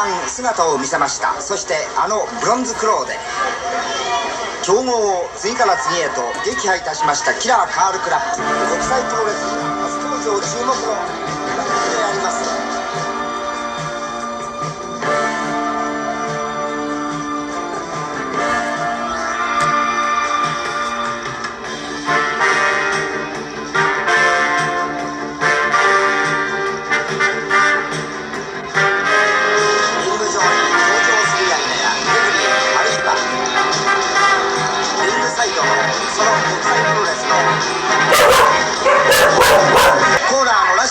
晩姿を見せました。そしてブロンズクローで強豪を次から次へと撃破いたしましたキラーカール・クラップ、国際プロレス初登場注目のであります。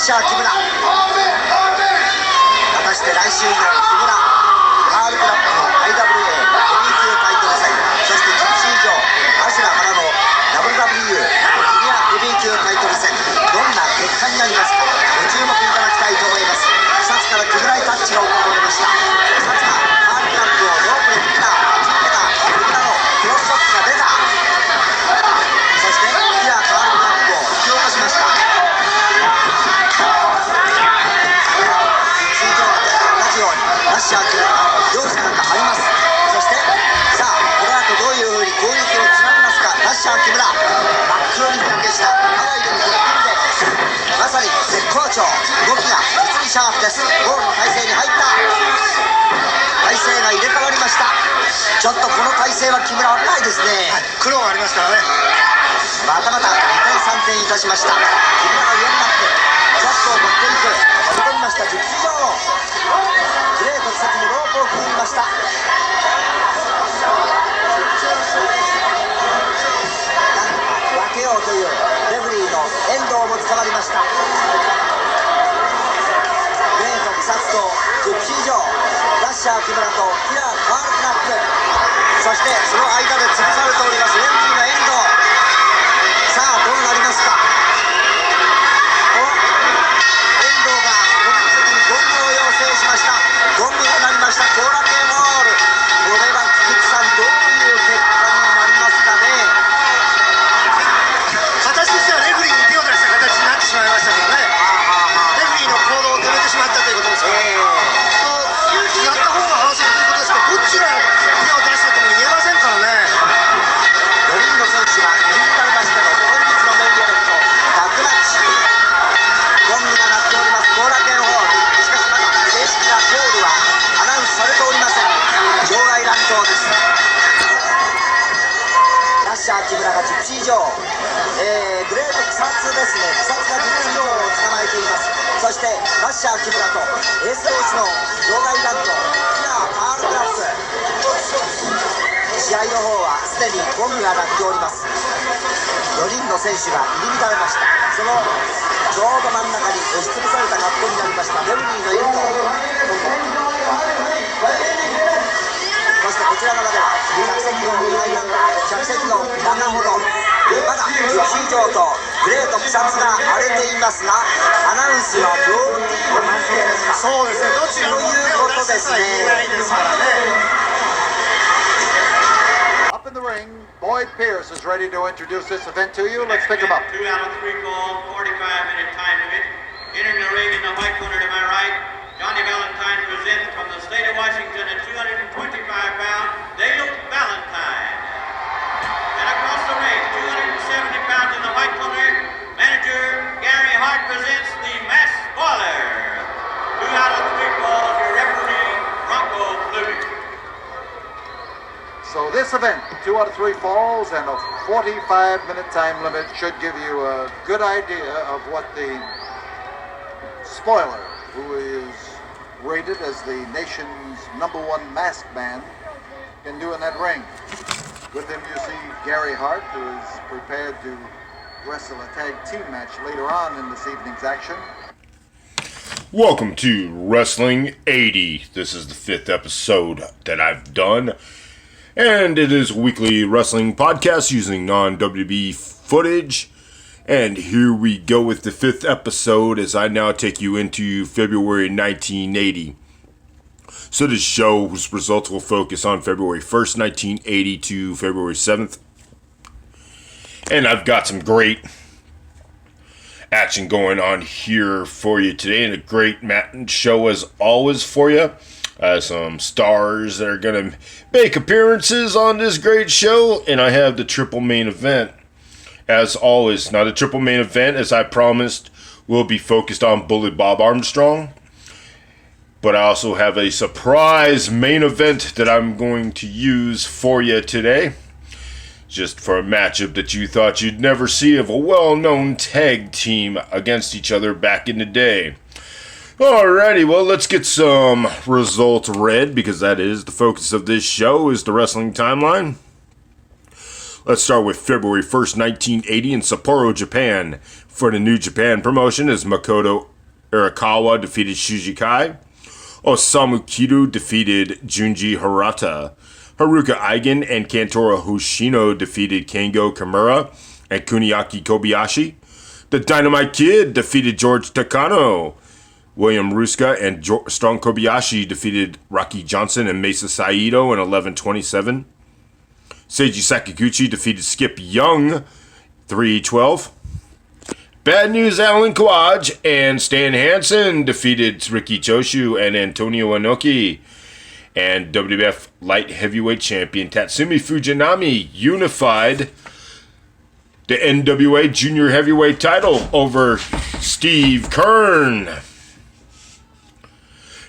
木村、果たして来週の木村カール・クラップの IWA ヘビー級タイトル戦、そしてジプシー・ジョーアシュラ原の WW ジュニアヘビー級タイトル戦、どんな結果になりますか、ご注目いただきたいと思います。草津から木村にタッチが行われました。草津がカール・クラップをロープで切った、木村のクロスバックが出た。そしてキラーカール・クラップを引き落としました。ラッシャー木村両者が張ります。そしてさあこの後どういう風に攻撃をつなぎますか。ラッシャー木村真っ黒に日焼けしたハワイでの取り組みでまさに絶好調、動きが実にシャープです。ゴールの体勢に入った。体勢が入れ替わりました。ちょっとこの体勢は木村危ないですね、はい、苦労がありますからね。またまた2点3点いたしました。木村が上になってジャックを持っていく、飛び込みました。ジプシージョーグレート草津もロープを組みました。分けようというレフリーの遠藤も捕まりました。グレート草津とジプシージョー、ラッシャー木村とキラーカール・クラップ、そしてその間で潰されておりますレフリーの遠藤。さあどうなりますか。遠藤がこの席にゴングを要請しました。ゴングが鳴りました。後楽園ホール、これは菊池さんどういう結果になりますかね。形としてはレフリーに手を出した形になってしまいましたからね。レフリーの行動を止めてしまったということですから、やった方が反則ということですから、どっちが手を出したとも言えませんからね。4人の選手が入りましての本日のメインイベントタッグマッチ、ゴングが鳴っております後楽園ホール。しかしまだ正式なコールはアナウンスされておりません。場外乱闘です。ラッシャー木村がジプシー・ジョー、グレート草津ですね。草津がジプシー・ジョーを捕まえています。そしてラッシャー木村とエース同士の場外乱闘、キラーカール・クラップ。試合の方はすでにゴングが鳴っております。4人の選手が入り乱れました。そのちょうど真ん中に押しつぶされた格好になりましたレフリーの遠藤。そしてこちら側では客席の中ほどまだジプシー・ジョーとグレート草津が荒れていますが、アナウンスは両軍にご判定ですか。そうですね、どちらも手を出したら言えないですからね。Up in the ring, Boyd Pierce is ready to introduce this event to you. Let's pick him up. 2 out of 3 falls, 45-minute time limit. Entering the ring in the white corner to my right, Johnny Valentine presents from the state of Washington at 225 pounds, Dale Valentine. And across the ring, 270 pounds in the white corner, manager Gary Hart presents the Mass Spoiler. 2 out of 3 falls, your referee, Bronco Fleming. So this event, 2 out of 3 falls and a 45-minute time limit should give you a good idea of what the spoiler, who is rated as the nation's #1 masked man, can do in that ring. With him you see Gary Hart, who is prepared to wrestle a tag team match later on in this evening's action. Welcome to Wrestling 80. This is the 5th episode that I've done. And it is a weekly wrestling podcast using non-WB footage. And here we go with the 5th episode as I now take you into February 1980. So this show's results will focus on February 1st, 1980 to February 7th. And I've got some great action going on here for you today, and a great show as always for you. some stars that are going to make appearances on this great show. And I have the triple main event. As always, now the triple main event, as I promised, will be focused on Bully Bob Armstrong. But I also have a surprise main event that I'm going to use for you today. Just for a matchup that you thought you'd never see of a well-known tag team against each other back in the day. Alrighty, well, let's get some results read, because that is the focus of this show, is the wrestling timeline. Let's start with February 1st, 1980 in Sapporo, Japan. For the New Japan promotion, as Makoto Arakawa defeated Shuji Kai. Osamu Kido defeated Junji Hirata. Haruka Eigen and Kantoro Hoshino defeated Kengo Kimura and Kuniaki Kobayashi. The Dynamite Kid defeated George Takano. William Ruska and Strong Kobayashi defeated Rocky Johnson and Mesa Saito in 11:27. Seiji Sakaguchi defeated Skip Young 3:12. Bad News Alan Kawaj and Stan Hansen defeated Riki Choshu and Antonio Inoki. And WWF Light Heavyweight Champion Tatsumi Fujinami unified the NWA Junior Heavyweight title over Steve Kern.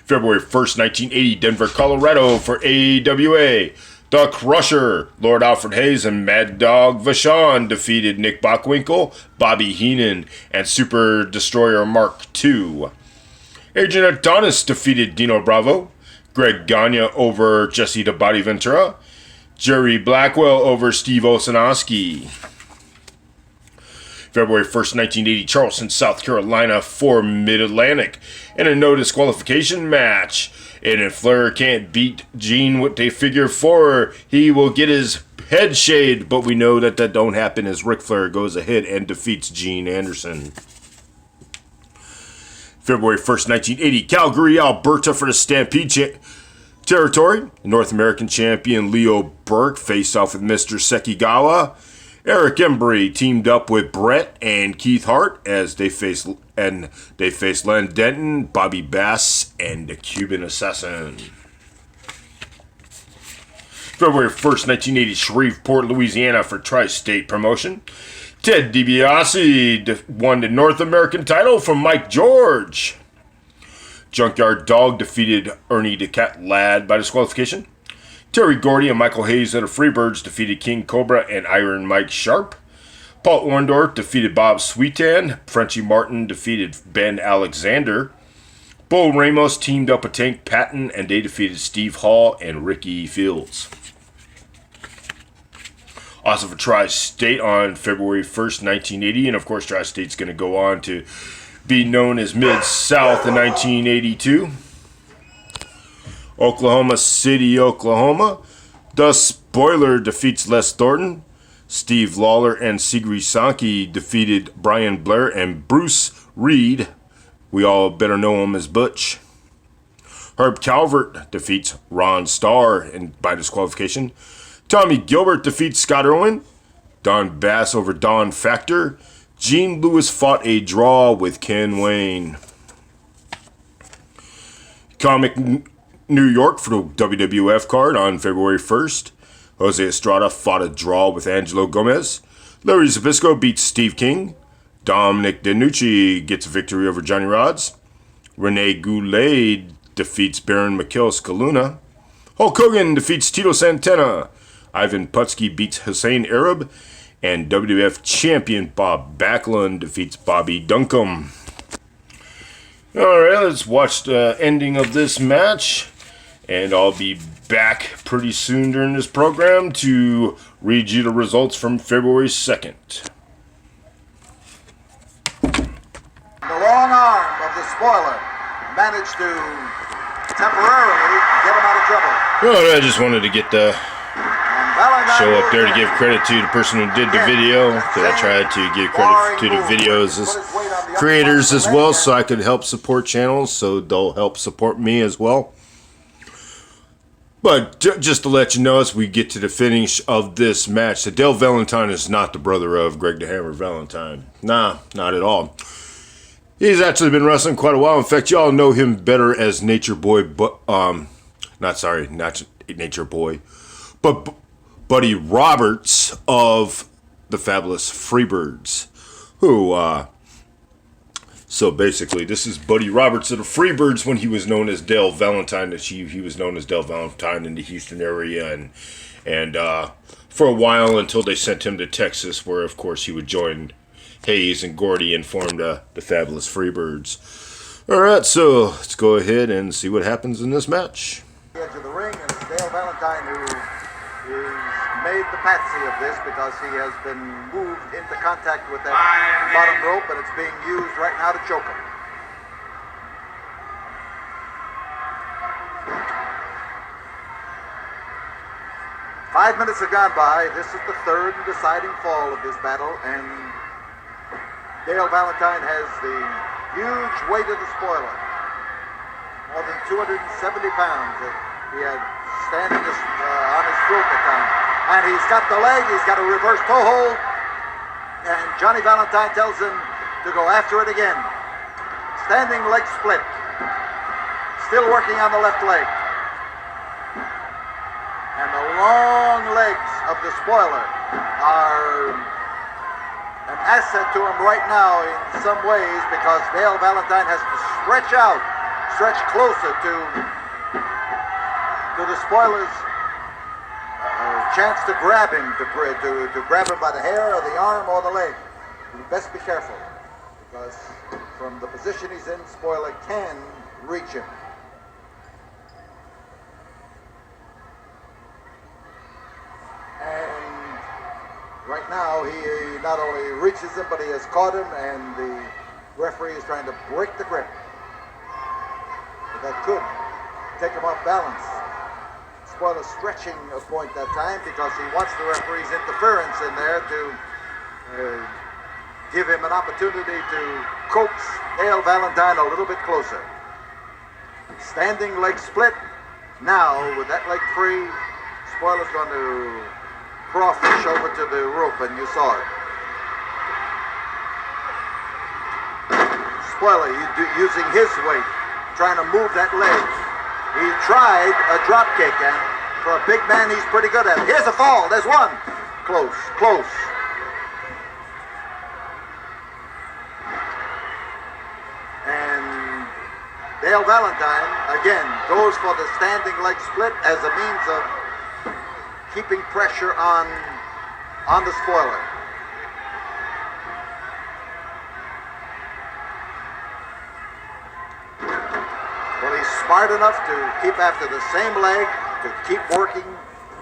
February 1st, 1980, Denver, Colorado for AWA. The Crusher, Lord Alfred Hayes and Mad Dog Vachon defeated Nick Bockwinkel, Bobby Heenan, and Super Destroyer Mark II. Adrian Adonis defeated Dino Bravo. Greg Gagne over Jesse the Body Ventura. Jerry Blackwell over Steve Osinowski. February 1st, 1980, Charleston, South Carolina for Mid-Atlantic in a no disqualification match. And if Flair can't beat Gene with a figure four, he will get his head shaved. But we know that don't happen, as Ric Flair goes ahead and defeats Gene Anderson. February 1st, 1980, Calgary, Alberta for the Stampede territory. North American champion Leo Burke faced off with Mr. Sekigawa. Eric Embry teamed up with Brett and Keith Hart as they faced Len Denton, Bobby Bass, and the Cuban Assassin. February 1st, 1980, Shreveport, Louisiana for Tri-State Promotion. Ted DiBiase won the North American title from Mike George. Junkyard Dog defeated Ernie the Cat Ladd by disqualification. Terry Gordy and Michael Hayes of the Freebirds defeated King Cobra and Iron Mike Sharp. Paul Orndorff defeated Bob Sweetan. Frenchie Martin defeated Ben Alexander. Bull Ramos teamed up with Tank Patton, and they defeated Steve Hall and Ricky Fields. Also for Tri-State on February 1st, 1980, and of course Tri-State's going to go on to be known as Mid-South in 1982. Oklahoma City, Oklahoma. The Spoiler defeats Les Thornton. Steve Lawler and Sigrid Sankey defeated Brian Blair and Bruce Reed. We all better know him as Butch. Herb Calvert defeats Ron Starr by disqualification. Tommy Gilbert defeats Scott Irwin. Don Bass over Don Factor. Gene Lewis fought a draw with Ken Wayne. Comic New York for the WWF card on February 1st. Jose Estrada fought a draw with Angelo Gomez. Larry Zbyszko beats Steve King. Dominic DeNucci gets a victory over Johnny Rodz. Rene Goulet defeats Baron Mikhail Skaluna. Hulk Hogan defeats Tito Santana. Ivan Putski beats Hussein Arab. And WWF champion Bob Backlund defeats Bobby Duncombe. Alright, let's watch the ending of this match. And I'll be back pretty soon during this program to read you the results from February 2nd. The long arm of the Spoiler managed to temporarily get him out of trouble. Well, I just wanted to get the show up there to give credit to the person who did the video, because I tried to give credit to the videos as creators as well, so I could help support channels, so they'll help support me as well. But just to let you know, as we get to the finish of this match, Dale Valentine is not the brother of Greg the Hammer Valentine. Nah, not at all. He's actually been wrestling quite a while. In fact, y'all know him better as Nature Boy not Nature Boy, but Buddy Roberts of the Fabulous Freebirds, who, so basically this is Buddy Roberts of the Freebirds when he was known as Dale Valentine. He was known as Dale Valentine in the Houston area, and for a while until they sent him to Texas, where of course he would join Hayes and Gordy and form the Fabulous Freebirds. Alright, so let's go ahead and see what happens in this match. The edge of the ring, and it's Dale Valentine who is made the patsy of this because he has been moved into contact with that bottom rope, and it's being used right now to choke him. Five minutes have gone by. This is the third and deciding fall of this battle, and Dale Valentine has the huge weight of the spoiler. More than 270 pounds that he had standing on his throat at the time. And he's got the leg, he's got a reverse toe hold, and Johnny Valentine tells him to go after it again. Standing leg split. Still working on the left leg. And the long legs of the spoiler are an asset to him right now in some ways, because Dale Valentine has to stretch closer to the spoiler's chance to grab him, to grab him by the hair or the arm or the leg. You best be careful, because from the position he's in, spoiler can reach him. And right now, he not only reaches him, but he has caught him, and the referee is trying to break the grip. But that could take him off balance. Spoiler stretching a point that time because he wants the referee's interference in there to give him an opportunity to coax Dale Valentine a little bit closer. Standing leg split. Now, with that leg free, Spoiler's going to crawfish over to the rope, and you saw it. Spoiler using his weight, trying to move that leg. He tried a drop kick, and for a big man, he's pretty good at it. Here's a fall. There's one. Close. And Dale Valentine, again, goes for the standing leg split as a means of keeping pressure on the spoiler. Well, he's smart enough to keep after the same leg, to keep working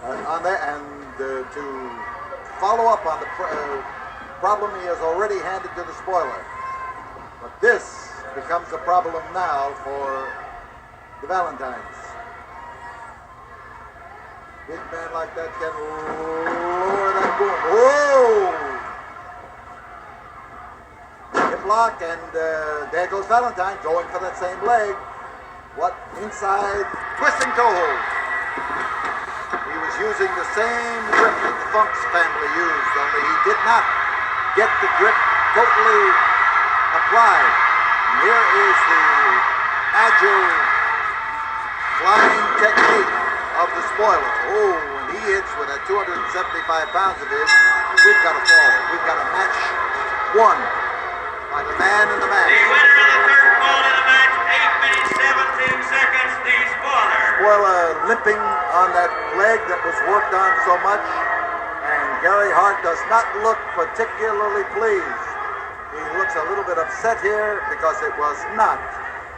on that, and to follow up on the problem he has already handed to the spoiler. But this becomes a problem now for the Valentines. Big man like that can lower that boom. Whoa! Hip lock, and there goes Valentine going for that same leg. What? Inside twisting toe hold. He was using the same grip that the Funks family used, only he did not get the grip totally applied. And here is the agile flying technique of the spoiler. Oh, when he hits with that 275 pounds of his, we've got a fall. We've got a match won by the man in the match. The winner of the third fall of the match, 8 minutes 17 seconds, the spoiler. Spoiler limping on that leg that was worked on so much, and Gary Hart does not look particularly pleased. He looks a little bit upset here because it was not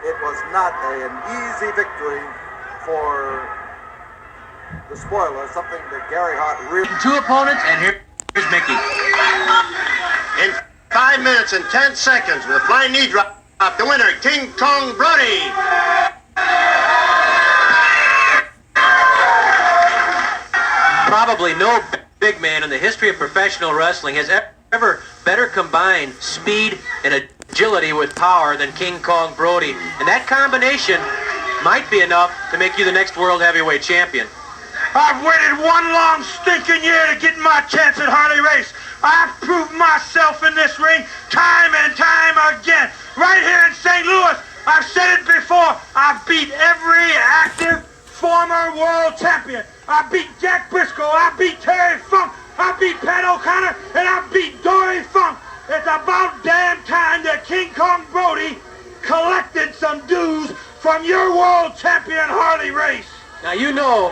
an easy victory for the spoiler, something that Gary Hart really... Two opponents, and here's Mickey. In 5 minutes and 10 seconds with a flying knee drop, the winner, King Kong Brody. Probably no big man in the history of professional wrestling has ever better combined speed and agility with power than King Kong Brody. And that combination might be enough to make you the next world heavyweight champion. I've waited one long stinking year to get my chance at Harley Race. I've proved myself in this ring time and time again. Right here in St. Louis, I've said it before, I've beat every active former world champion. I beat Jack Briscoe, I beat Terry Funk, I beat Pat O'Connor, and I beat Dory Funk. It's about damn time that King Kong Brody collected some dues from your world champion Harley Race. Now you know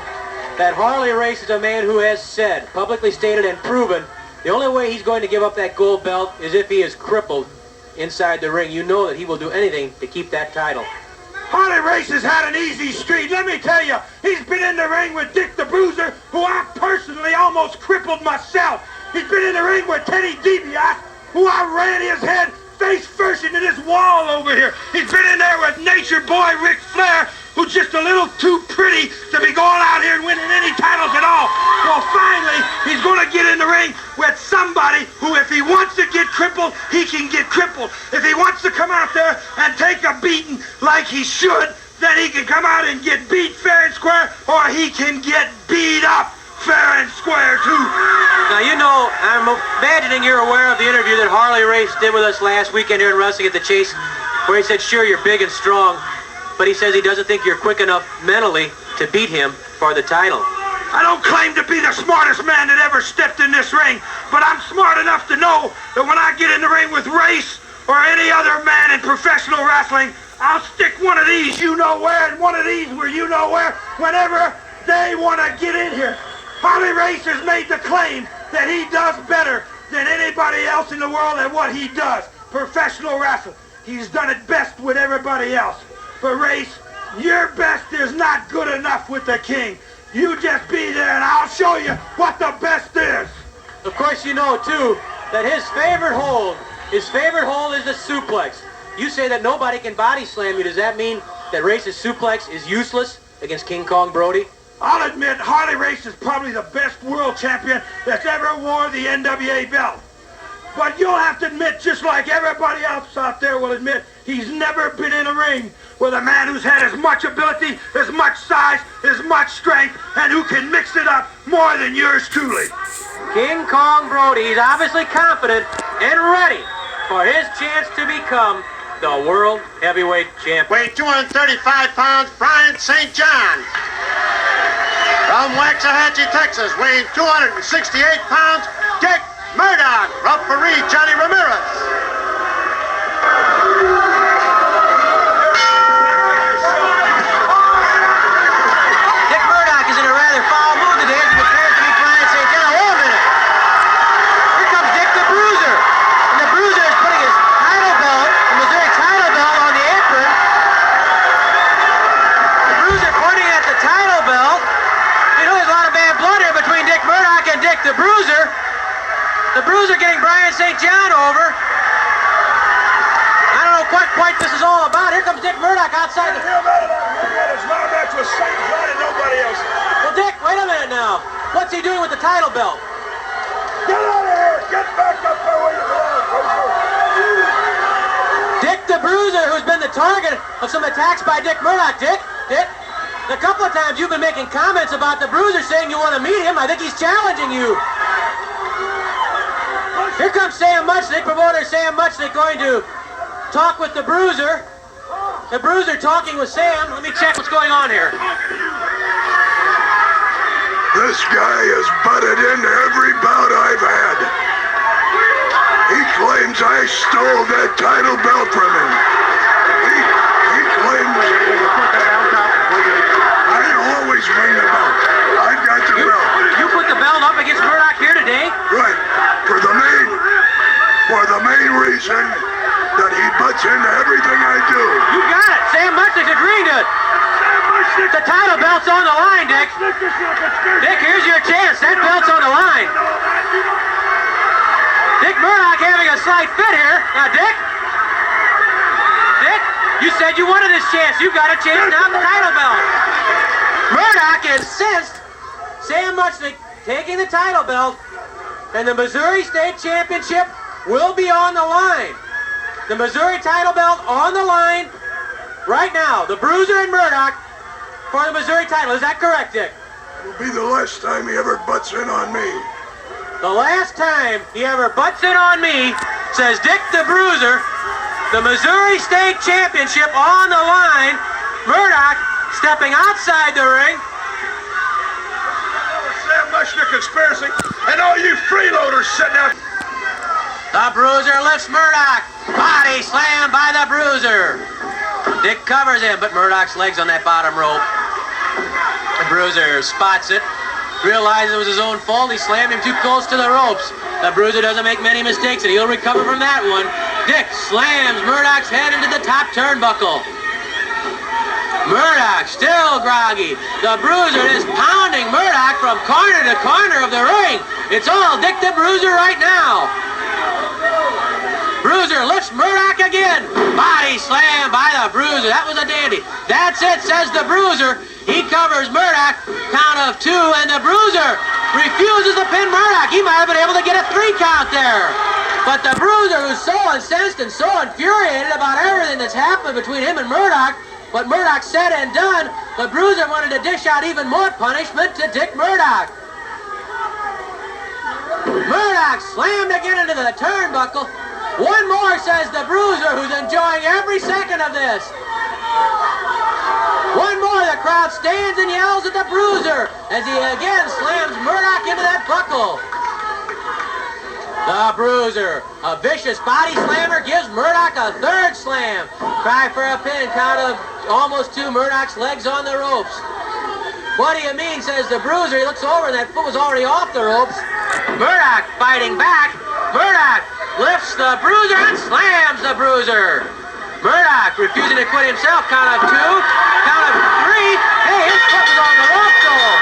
that Harley Race is a man who has said, publicly stated and proven, the only way he's going to give up that gold belt is if he is crippled inside the ring. You know that he will do anything to keep that title. Harley Race has had an easy street. Let me tell you, he's been in the ring with Dick the Bruiser, who I personally almost crippled myself. He's been in the ring with Teddy DiBiase, who I ran his head face first into this wall over here. He's been in there with Nature Boy Ric Flair, who's just a little too pretty to be going out here and winning any titles at all. Well, finally, he's going to get in the ring with somebody who, if he wants to get crippled, he can get crippled. If he wants to come out there and take a beating like he should, then he can come out and get beat fair and square, or he can get beat up fair and square, too. Now, you know, I'm imagining you're aware of the interview that Harley Race did with us last weekend here in Wrestling at the Chase, where he said, sure, you're big and strong, but he says he doesn't think you're quick enough mentally to beat him for the title. I don't claim to be the smartest man that ever stepped in this ring, but I'm smart enough to know that when I get in the ring with Race or any other man in professional wrestling, I'll stick one of these you know where and one of these where you know where whenever they want to get in here. Harley Race has made the claim that he does better than anybody else in the world at what he does, professional wrestling. He's done it best with everybody else. But Race, your best is not good enough with the King. You just be there and I'll show you what the best is. Of course, you know, too, that his favorite hold is the suplex. You say that nobody can body slam you. Does that mean that Race's suplex is useless against King Kong Brody? I'll admit Harley Race is probably the best world champion that's ever wore the NWA belt. But you'll have to admit, just like everybody else out there will admit, he's never been in a ring with a man who's had as much ability, as much size, as much strength, and who can mix it up more than yours truly. King Kong Brody, he's obviously confident and ready for his chance to become the World Heavyweight Champion. Weighing 235 pounds, Brian St. John. From Waxahachie, Texas, weighing 268 pounds, Dick Murdoch. Referee Johnny Ramirez. Dick Murdoch is in a rather foul mood today as he prepares to meet Brian St. John. Wait a minute. Here comes Dick the Bruiser. And the Bruiser is putting his title belt, the Missouri title belt, on the apron. The Bruiser pointing at the title belt. You know, there's a lot of bad blood here between Dick Murdoch and Dick the Bruiser. The Bruiser getting Brian St. John over. I don't know quite this is all about. Here comes Dick Murdoch outside the... It's my match with St. John and nobody else. Well, Dick, wait a minute now. What's he doing with the title belt? Get out of here! Get back up there where you belong, Dick the Bruiser, who's been the target of some attacks by Dick Murdoch. Dick, a couple of times you've been making comments about the Bruiser, saying you want to meet him. I think he's challenging you. Here comes Sam Muchnick, promoter Sam Muchnick, going to talk with the Bruiser. The Bruiser talking with Sam. Let me check what's going on here. This guy has butted into every bout I've had. He claims I stole that title belt from him. He claims I always win the belt. I got the belt. You put the belt up against Murdoch here today? Right. For the main reason that he butts into everything I do. You got it. Sam Muchnick's agreeing to it. The title belt's on the line, Dick. Dick, here's your chance. That belt's on the line. Dick Murdoch having a slight fit here. Now, Dick, you said you wanted this chance. You got a chance now, the title belt. Murdoch insists Sam Muchnick taking the title belt, and the Missouri State Championship will be on the line. The Missouri title belt on the line right now. The Bruiser and Murdoch for the Missouri title. Is that correct, Dick? It'll be the last time he ever butts in on me. The last time he ever butts in on me, says Dick the Bruiser. The Missouri State Championship on the line. Murdoch stepping outside the ring. Sam Mushner conspiracy, and all you freeloaders sitting out. The Bruiser lifts Murdoch. Body slam by the Bruiser. Dick covers him, but Murdoch's legs on that bottom rope. The Bruiser spots it, realizes it was his own fault. He slammed him too close to the ropes. The Bruiser doesn't make many mistakes, and he'll recover from that one. Dick slams Murdoch's head into the top turnbuckle. Murdoch still groggy. The Bruiser is pounding Murdoch from corner to corner of the ring. It's all Dick the Bruiser right now. Bruiser lifts Murdoch again. Body slam by the Bruiser. That was a dandy. That's it, says the Bruiser. He covers Murdoch. Count of 2, and the Bruiser refuses to pin Murdoch. He might have been able to get a 3 count there. But the Bruiser, who's so incensed and so infuriated about everything that's happened between him and Murdoch, what Murdoch said and done, the Bruiser wanted to dish out even more punishment to Dick Murdoch. Murdoch slammed again into the turnbuckle. One more, says the Bruiser, who's enjoying every second of this. One more, the crowd stands and yells at the Bruiser as he again slams Murdoch into that buckle. The Bruiser, a vicious body slammer, gives Murdoch a 3rd slam. Try for a pin, count of almost 2, Murdoch's legs on the ropes. What do you mean, says the Bruiser. He looks over and that foot was already off the ropes. Murdoch fighting back. Murdoch lifts the Bruiser and slams the Bruiser. Murdoch refusing to quit himself. Count of 2, count of 3. Hey, his foot was on the ropes though.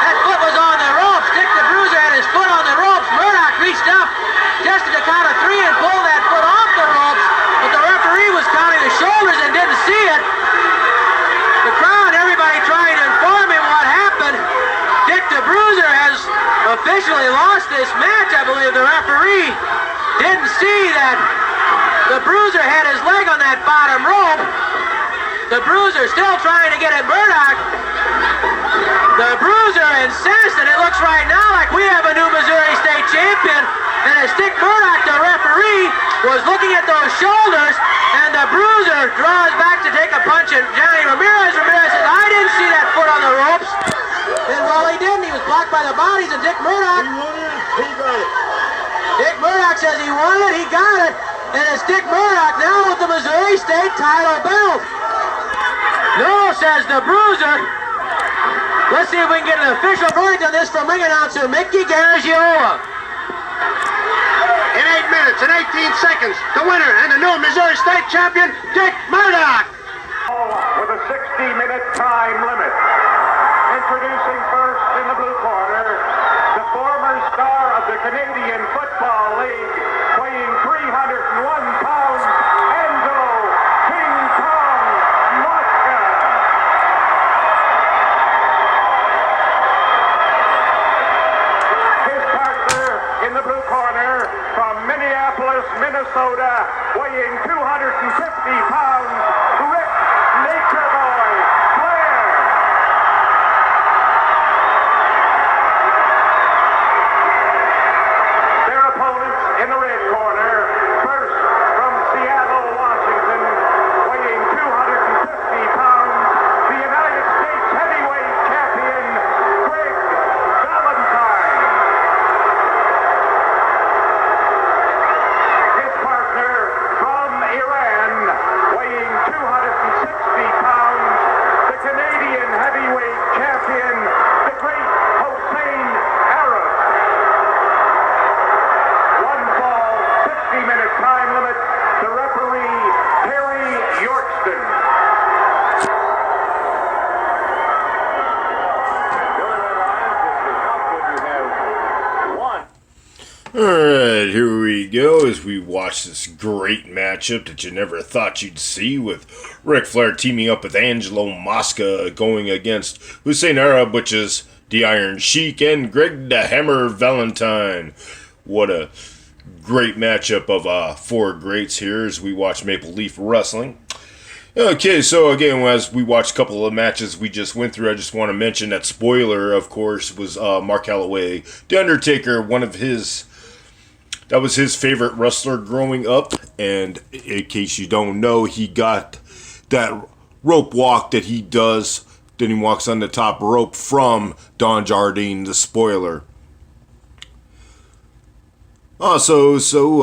That foot was on the ropes. Dick the Bruiser had his foot on the ropes. Murdoch reached up just at the count of 3 and pulled that foot off the ropes. But the referee was counting the shoulders and didn't see it. The crowd, everybody trying to inform him what happened. Dick the Bruiser has officially lost this match. I believe the referee didn't see that the Bruiser had his leg on that bottom rope. The Bruiser still trying to get at Murdoch. The Bruiser insists, and it looks right now like we have a new Missouri State champion. And as Dick Murdoch, the referee, was looking at those shoulders, and the Bruiser draws back to take a punch at Johnny Ramirez. Ramirez says, I didn't see that foot on the ropes. And well, he didn't. He was blocked by the bodies, and Dick Murdoch. He got it. Dick Murdoch says he wanted it, he got it. And it's Dick Murdoch now with the Missouri State title belt. No, says the Bruiser. Let's see if we can get an official verdict on this from ring announcer Mickey Garagiola. In 8 minutes and 18 seconds, the winner and the new Missouri State champion, Dick Murdoch. With a 60-minute time limit. Introducing first in the blue corner, the former star of the Canadian Football League, weighing 301 pounds, Enzo King Kong Mosca. His partner in the blue corner, from Minneapolis, Minnesota, weighing 250 pounds, Rick Nature Boy Flair. Their opponents in the red corner, first from Seattle, Washington, weighing 250 pounds, the United States heavyweight champion, Greg Valentine. His partner from Iran, weighing 260 pounds, the Canadian heavyweight champion, the great Hossein Arab. One fall, 60-minute time limit. The referee, Terry Yorkston. Alright, here we go as we watch this great matchup that you never thought you'd see, with Ric Flair teaming up with Angelo Mosca going against Hussein Arab, which is the Iron Sheik, and Greg the Hammer Valentine. What a great matchup of 4 greats here as we watch Maple Leaf Wrestling. Okay, so again, as we watched a couple of matches we just went through, I just want to mention that spoiler, of course, was Mark Calloway, The Undertaker, that was his favorite wrestler growing up, and in case you don't know, he got that rope walk that he does. Then he walks on the top rope from Don Jardine, the spoiler. Also,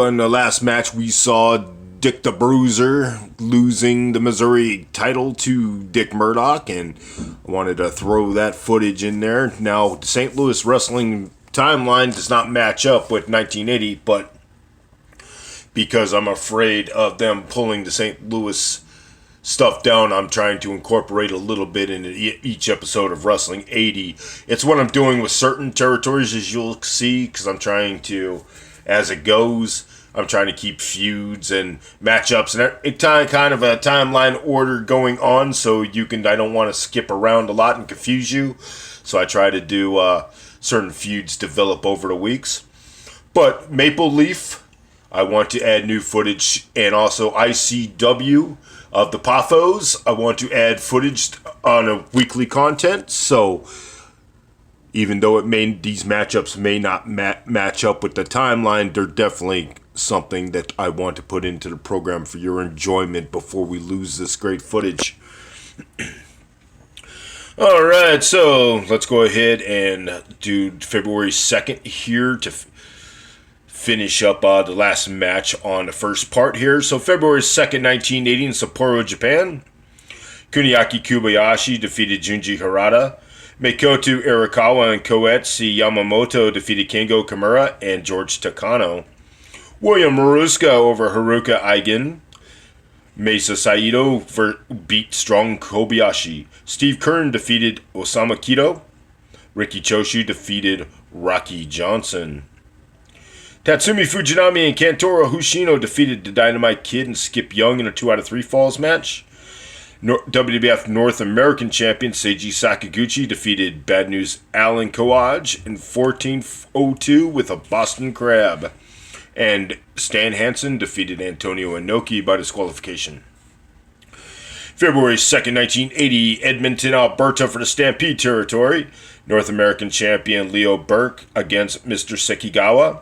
in the last match, we saw Dick the Bruiser losing the Missouri title to Dick Murdoch, and I wanted to throw that footage in there. Now, the St. Louis Wrestling timeline does not match up with 1980, but because I'm afraid of them pulling the St. Louis stuff down, I'm trying to incorporate a little bit into each episode of Wrestling 80. It's what I'm doing with certain territories, as you'll see, because I'm trying to, as it goes, I'm trying to keep feuds and matchups and kind of a timeline order going on, so I don't want to skip around a lot and confuse you. So I try to do certain feuds develop over the weeks. But Maple Leaf, I want to add new footage, and also ICW of the Paphos, I want to add footage on a weekly content. So even though these matchups may not match up with the timeline, they're definitely something that I want to put into the program for your enjoyment before we lose this great footage. Alright, so let's go ahead and do February 2nd here to finish up the last match on the first part here. So February 2nd, 1980 in Sapporo, Japan. Kuniaki Kobayashi defeated Junji Harada. Makoto Arakawa and Koetsu Yamamoto defeated Kengo Kimura and George Takano. William Maruska over Haruka Eigen. Mesa Saito beat Strong Kobayashi. Steve Kern defeated Osamu Kido. Riki Choshu defeated Rocky Johnson. Tatsumi Fujinami and Kantoro Hoshino defeated the Dynamite Kid and Skip Young in a 2 out of 3 falls match. WWF North American Champion Seiji Sakaguchi defeated Bad News Alan Coage in 14:02 with a Boston Crab. And Stan Hansen defeated Antonio Inoki by disqualification. February 2nd, 1980, Edmonton, Alberta for the Stampede territory. North American Champion Leo Burke against Mr. Sekigawa.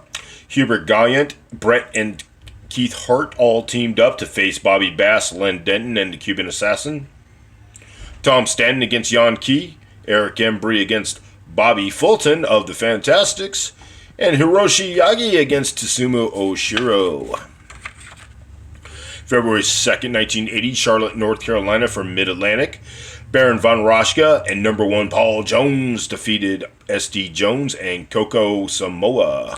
Hubert Gallant, Brett, and Keith Hart all teamed up to face Bobby Bass, Len Denton, and the Cuban Assassin. Tom Stanton against Jan Key. Eric Embry against Bobby Fulton of the Fantastics. And Hiroshi Yagi against Tsusumu Oshiro. February 2nd, 1980, Charlotte, North Carolina for Mid-Atlantic. Baron Von Raschke and number 1 Paul Jones defeated SD Jones and Coco Samoa.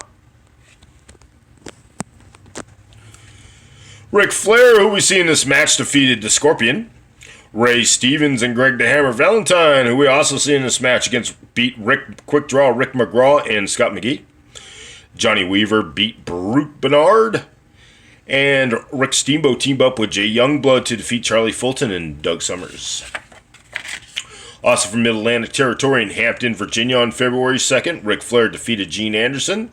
Ric Flair, who we see in this match, defeated the Scorpion. Ray Stevens and Greg the Hammer Valentine, who we also see in this match, beat Quick Draw Rick McGraw and Scott McGee. Johnny Weaver beat Brute Bernard. And Rick Steamboat teamed up with Jay Youngblood to defeat Charlie Fulton and Doug Summers. Also from Mid-Atlantic Territory in Hampton, Virginia on February 2nd, Ric Flair defeated Gene Anderson.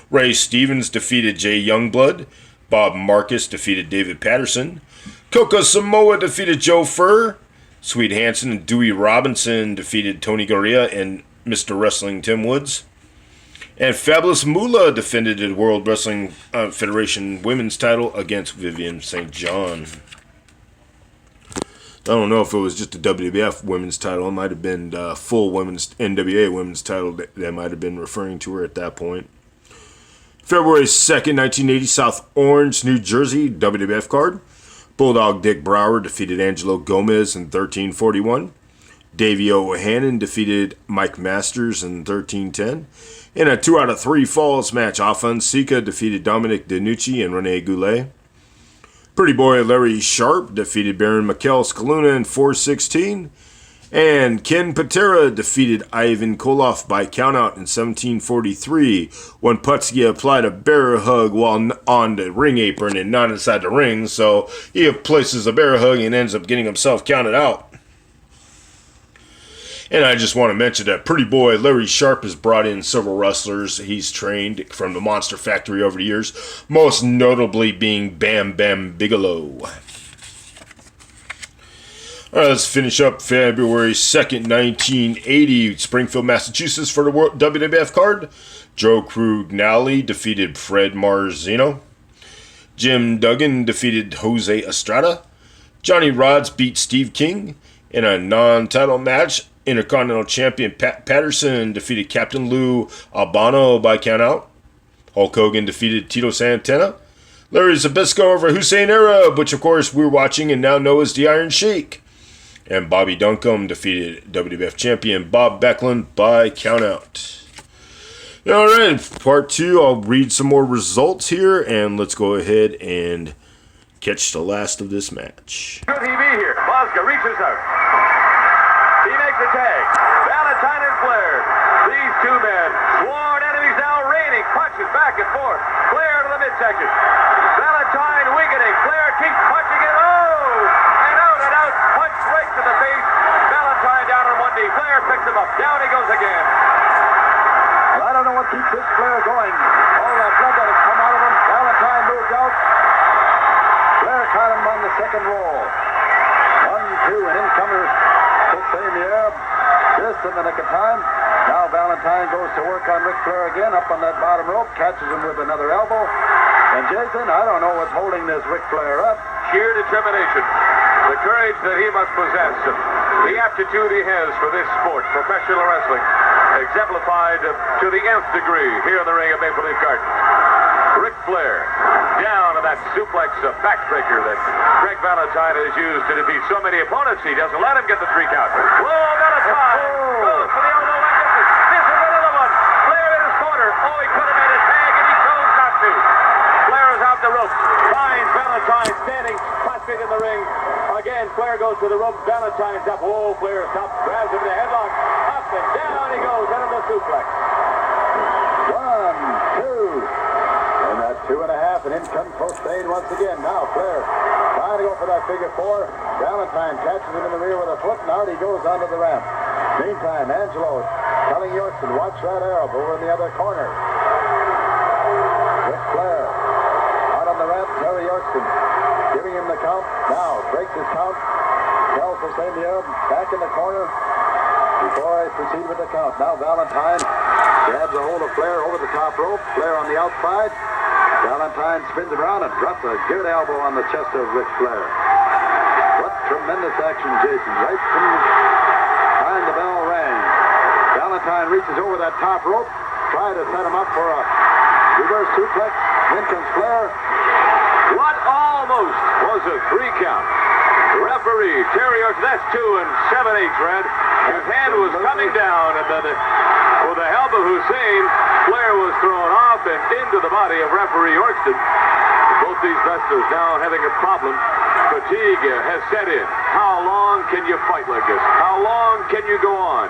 Ray Stevens defeated Jay Youngblood. Bob Marcus defeated David Patterson. Coco Samoa defeated Joe Furr. Sweet Hansen and Dewey Robinson defeated Tony Garea and Mr. Wrestling Tim Woods. And Fabulous Moolah defended the World Wrestling Federation Women's title against Vivian St. John. I don't know if it was just the WWF Women's title. It might have been the full women's NWA Women's title that might have been referring to her at that point. February 2nd, 1980, South Orange, New Jersey, WWF card. Bulldog Dick Brower defeated Angelo Gomez in 13:41. Davey O'Hannon defeated Mike Masters in 13:10. In a 2 out of 3 falls match, Afan Sika defeated Dominic DeNucci and Rene Goulet. Pretty Boy Larry Sharp defeated Baron Mikhail Skaluna in 4:16. And Ken Patera defeated Ivan Koloff by countout in 17:43 when Putski applied a bear hug while on the ring apron and not inside the ring. So he places a bear hug and ends up getting himself counted out. And I just want to mention that Pretty Boy Larry Sharp has brought in several wrestlers he's trained from the Monster Factory over the years, most notably being Bam Bam Bigelow. All right, let's finish up February 2nd, 1980, Springfield, Massachusetts for the WWF card. Joe Crugnali defeated Fred Marzino. Jim Duggan defeated Jose Estrada. Johnny Rodz beat Steve King in a non-title match. Intercontinental Champion Pat Patterson defeated Captain Lou Albano by countout. Hulk Hogan defeated Tito Santana. Larry Zbyszko over Hussein Arab, which of course we're watching and now know as the Iron Sheik. And Bobby Duncombe defeated WWF Champion Bob Backlund by countout. Alright, part 2, I'll read some more results here, and let's go ahead and catch the last of this match. Could he be here? Bosca reaches out. He makes a tag. Valentine and Flair. These two men, sworn enemies now, raining punches back and forth. Flair to the midsection. Valentine weakening. Flair keeps punching it. Oh! And out. Punch right to the face. Valentine down on one knee. Flair picks him up. Down he goes again. I don't know what keeps this Flair going. All that blood that has come out of him. Valentine moved out. Flair caught him on the second roll. 1, 2, and in comes Hussein the Arab. Just in the nick of time. Now Valentine goes to work on Ric Flair again, up on that bottom rope, catches him with another elbow. And Jason, I don't know what's holding this Ric Flair up. Sheer determination. The courage that he must possess. The aptitude he has for this sport, professional wrestling, exemplified to the nth degree here in the ring of Maple Leaf Gardens. Ric Flair down on that suplex backbreaker that Greg Valentine has used to defeat so many opponents. He doesn't let him get the 3 count. Whoa, Valentine goes for the elbow like this. This is another one. Flair in his corner. Oh, he could have made a tag and he chose not to. Flair is out the ropes. Finds Valentine standing prostrate in the ring. Again, Flair goes to the rope. Valentine's up. Whoa, Flair stops, grabs him in the headlock. Up and down he goes into the suplex. 1, 2. And that 2.5, and in comes Hossein once again. Now Flair trying to go for that figure 4. Valentine catches him in the rear with a foot, and out he goes onto the ramp. Meantime, Angelo telling Yorkson, watch that Arab over in the other corner. Ric Flair out on the ramp, Terry Yorkson giving him the count. Now breaks his count. Tells Hossein the Arab back in the corner before I proceed with the count. Now Valentine grabs a hold of Flair over the top rope. Flair on the outside. Valentine spins around and drops a good elbow on the chest of Ric Flair. What tremendous action, Jason. Right from the time the bell rang. Valentine reaches over that top rope, trying to set him up for a reverse suplex. In comes Flair. What almost was a 3 count. Referee Terry Yorkson, that's 2 7/8, Red. His hand was coming down, and then with the help of Hussein, Flair was thrown off and into the body of referee Yorkson. Both these wrestlers now having a problem. Fatigue has set in. How long can you fight like this? How long can you go on?